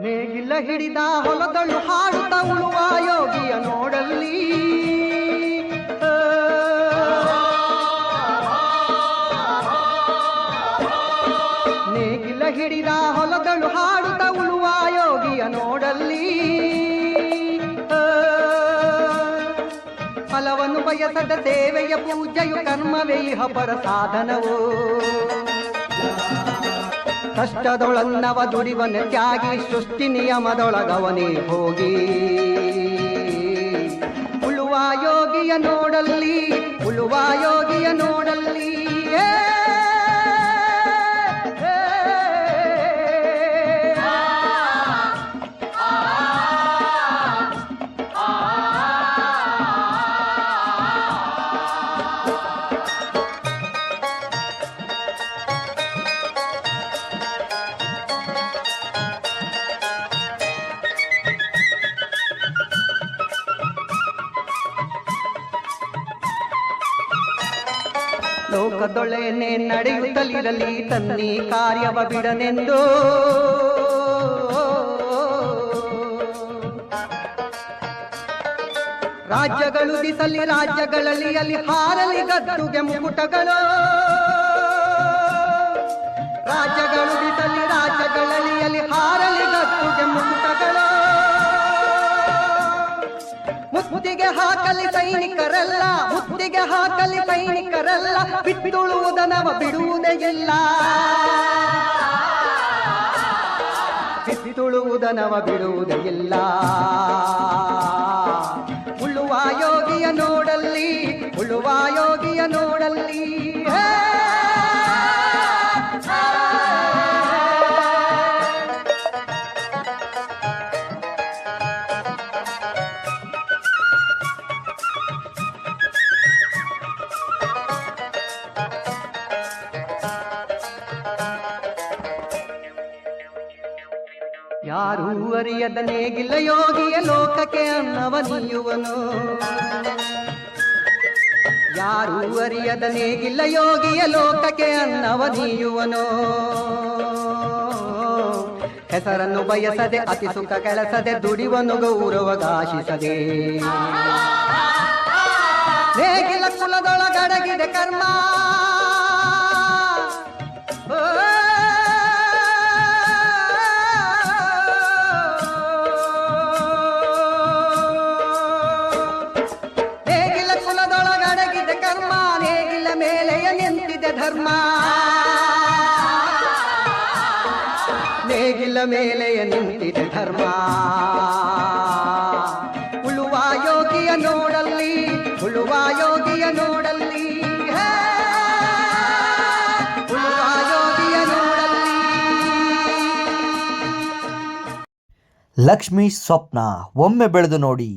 ನೇಗಿಲ ಹಿಡಿದ ಹೊಲದಳು ಹಾಡುತ್ತ ಉಳುವ ಯೋಗಿಯ ನೋಡಲ್ಲಿ ನೇಗಿಲ ಹಿಡಿದ ಹೊಲದಳು ಹಾಡುತ್ತ ಉಳುವ ಯೋಗಿಯ ನೋಡಲ್ಲಿ ಫಲವನ್ನು ಬಯಸದ ಸೇವೆಯ ಪೂಜೆಯು ಕರ್ಮವೇ ಪರ ಸಾಧನವು ಕಷ್ಟದೊಳನ್ನವ ದುಡಿವನ ತ್ಯಾಗಿ ಸೃಷ್ಟಿ ನಿಯಮದೊಳಗವನೇ ಹೋಗಿ ಉಳುವ ಯೋಗಿಯ ನೋಡಲ್ಲಿ ಉಳುವ ಯೋಗಿಯ ನೋಡಲ್ಲಿ ಲೋಕದೊಳೆನೆ ನಡೆಯುತ್ತಲಿರಲಿ ತನ್ನಿ ಕಾರ್ಯವ ಬಿಡನೆಂದು ರಾಜ್ಯಗಳು ದಿಸಲಿ ರಾಜ್ಯಗಳಲ್ಲಿ ಅಲ್ಲಿ ಹಾರಲಿ ಗದ್ದುಗೆ ಮುಕುಟಗಳು ರಾಜ್ಯಗಳು ದಿಸಲಿ ರಾಜ್ಯಗಳಲ್ಲಿ ಅಲ್ಲಿ ಹಾರಲಿ ಗದ್ದುಗೆ ಮುಕುಟಗಳು ಮುತ್ತಿಗೆ ಹಾಕಲಿ ಸೈನಿಕರಲ್ಲ ಮುತ್ತಿಗೆ ಹಾಕಲಿ ಸೈನಿಕರಲ್ಲ ಬಿತ್ತುಳುವುದನವ ಬಿಡುವುದೇ ಇಲ್ಲ ಬಿತ್ತುಳುವುದನವ ಬಿಡುವುದೇ ಇಲ್ಲ ಉಳುವ ಯೋಗಿಯ ನೋಡಲ್ಲಿ ಉಳುವ ಯೋಗಿಯ ನೋಡಲ್ಲಿ ಯಾರೂ ಅರಿಯದ ನೇಗಿಲ್ಲ ಯೋಗಿಯ ಲೋಕಕ್ಕೆ ಅನ್ನವ ನೀಯುವನು ಯಾರೂ ಅರಿಯದ ನೇಗಿಲ್ಲ ಯೋಗಿಯ ಲೋಕಕ್ಕೆ ಅನ್ನವ ನೀಯುವನು ಹೆಸರನ್ನು ಬಯಸದೆ ಅತಿ ಸುಖ ಕೆಲಸದೆ ದುಡಿವನು ಗೌರವಗಾಶಿಸದೆ ನೇಗಿಲ ಕುಲದೊಳಗಡಗಿದೆ ಕರ್ಮ ಧರ್ಮ ನೇಗಿಲ ಮೇಲೆಯ ನಿಂತಿದೆ ಧರ್ಮ ಉಳುವ ಯೋಗಿಯ ನೋಡಲ್ಲಿ ಉಳುವ ಯೋಗಿಯ ನೋಡಲ್ಲಿ ಉಳುವ ಯೋಗಿಯ ನೋಡಲ್ಲಿ ಲಕ್ಷ್ಮೀ ಸ್ವಪ್ನ ಒಮ್ಮೆ ಬೆಳೆದು ನೋಡಿ.